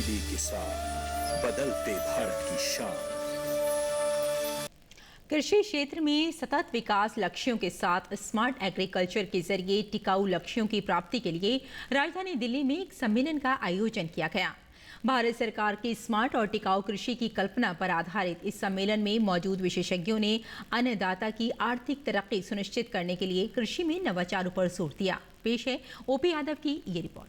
DD किसान, बदलते भारत की शान। कृषि क्षेत्र में सतत विकास लक्ष्यों के साथ स्मार्ट एग्रीकल्चर के जरिए टिकाऊ लक्ष्यों की प्राप्ति के लिए राजधानी दिल्ली में एक सम्मेलन का आयोजन किया गया। भारत सरकार की स्मार्ट और टिकाऊ कृषि की कल्पना पर आधारित इस सम्मेलन में मौजूद विशेषज्ञों ने अन्नदाता की आर्थिक तरक्की सुनिश्चित करने के लिए कृषि में नवाचारों पर जोर दिया। पेश है ओपी यादव की ये रिपोर्ट।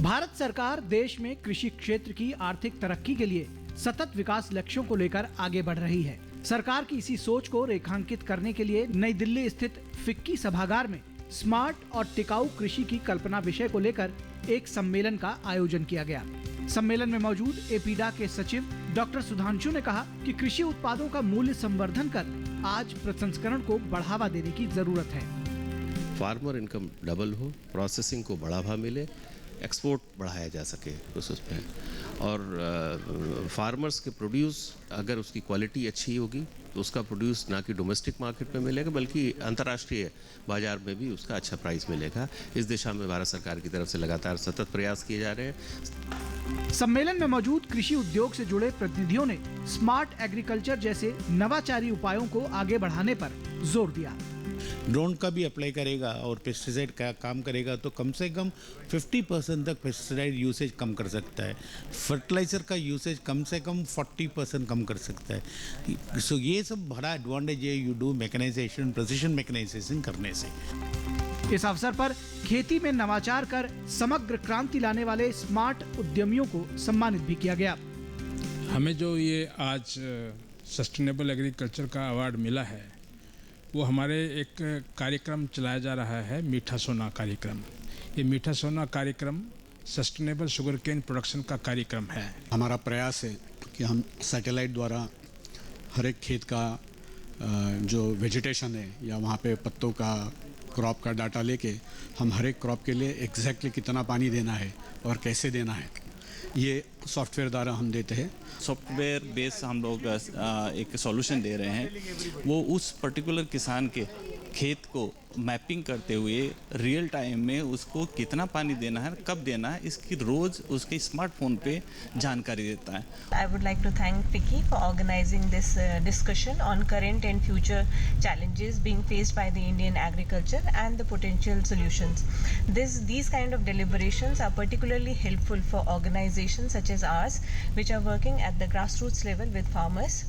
भारत सरकार देश में कृषि क्षेत्र की आर्थिक तरक्की के लिए सतत विकास लक्ष्यों को लेकर आगे बढ़ रही है। सरकार की इसी सोच को रेखांकित करने के लिए नई दिल्ली स्थित फिक्की सभागार में स्मार्ट और टिकाऊ कृषि की कल्पना विषय को लेकर एक सम्मेलन का आयोजन किया गया। सम्मेलन में मौजूद एपीडा के सचिव डॉक्टर सुधांशु ने कहा कि कृषि उत्पादों का मूल्य संवर्धन कर आज प्रसंस्करण को बढ़ावा देने की जरूरत है। फार्मर इनकम डबल हो, प्रोसेसिंग को बढ़ावा मिले, एक्सपोर्ट बढ़ाया जा सके उसमें, और फार्मर्स के प्रोड्यूस अगर उसकी क्वालिटी अच्छी होगी तो उसका प्रोड्यूस ना कि डोमेस्टिक मार्केट में मिलेगा बल्कि अंतर्राष्ट्रीय बाजार में भी उसका अच्छा प्राइस मिलेगा। इस दिशा में भारत सरकार की तरफ से लगातार सतत प्रयास किए जा रहे हैं। सम्मेलन में मौजूद कृषि उद्योग से जुड़े प्रतिनिधियों ने स्मार्ट एग्रीकल्चर जैसे नवाचारी उपायों को आगे बढ़ाने पर जोर दिया। ड्रोन का भी अप्लाई करेगा और पेस्टिसाइड का काम करेगा तो कम से कम 50% तक पेस्टिसाइड यूसेज कम कर सकता है। फर्टिलाइज़र का यूसेज कम से कम 40% कम कर सकता है। सो ये सब बड़ा एडवांटेज है you do mechanisation, precision mechanisation करने से। इस अवसर पर खेती में नवाचार कर समग्र क्रांति लाने वाले स्मार्ट उद्यमियों को सम्मानित भी किया गया। हमें जो ये आज सस्टेनेबल एग्रीकल्चर का अवार्ड मिला है वो हमारे एक कार्यक्रम चलाया जा रहा है, मीठा सोना कार्यक्रम। ये मीठा सोना कार्यक्रम सस्टेनेबल शुगर केन प्रोडक्शन का कार्यक्रम है। हमारा प्रयास है कि हम सैटेलाइट द्वारा हर एक खेत का जो वेजिटेशन है या वहाँ पे पत्तों का क्रॉप का डाटा लेके हम हर एक क्रॉप के लिए एग्जैक्टली कितना पानी देना है और कैसे देना है ये सॉफ्टवेयर द्वारा हम देते हैं। सॉफ्टवेयर बेस हम लोग एक सॉल्यूशन दे रहे हैं। वो उस पर्टिकुलर किसान के खेत को मैपिंग करते हुए रियल टाइम में उसको कितना पानी देना है, कब देना है, इसकी रोज उसके स्मार्टफोन पे जानकारी देता है। I would like to thank FICCI for organizing this discussion on current and future challenges being faced by the Indian agriculture and the potential solutions. These kind of deliberations are particularly helpful for organizations such as ours, which are working at the grassroots level with farmers.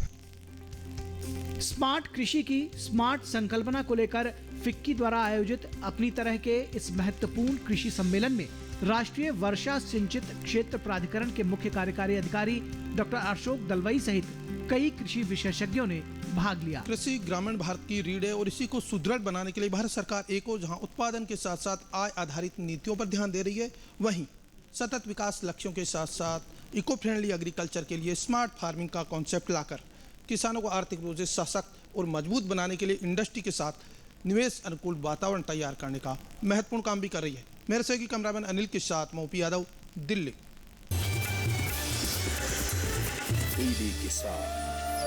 Smart कृषि की smart संकल्पना को लेकर FICCI द्वारा आयोजित अपनी तरह के इस महत्वपूर्ण कृषि सम्मेलन में राष्ट्रीय वर्षा सिंचित क्षेत्र प्राधिकरण के मुख्य कार्यकारी अधिकारी डॉक्टर अशोक दलवई सहित कई कृषि विशेषज्ञों ने भाग लिया। कृषि ग्रामीण भारत की रीढ़ है और इसी को सुदृढ़ बनाने के लिए भारत सरकार एक और जहां उत्पादन के साथ साथ आय आधारित नीतियों पर ध्यान दे रही है, वहीं सतत विकास लक्ष्यों के साथ साथ इको फ्रेंडली एग्रीकल्चर के लिए स्मार्ट फार्मिंग का कॉन्सेप्ट लाकर किसानों को आर्थिक रूप से सशक्त और मजबूत बनाने के लिए इंडस्ट्री के साथ निवेश अनुकूल वातावरण तैयार करने का महत्वपूर्ण काम भी कर रही है। मेरे सहयोगी कैमरामैन अनिल के साथ ओपी यादव, दिल्ली। डीडी किसान,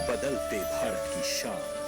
बदलते भारत की शान।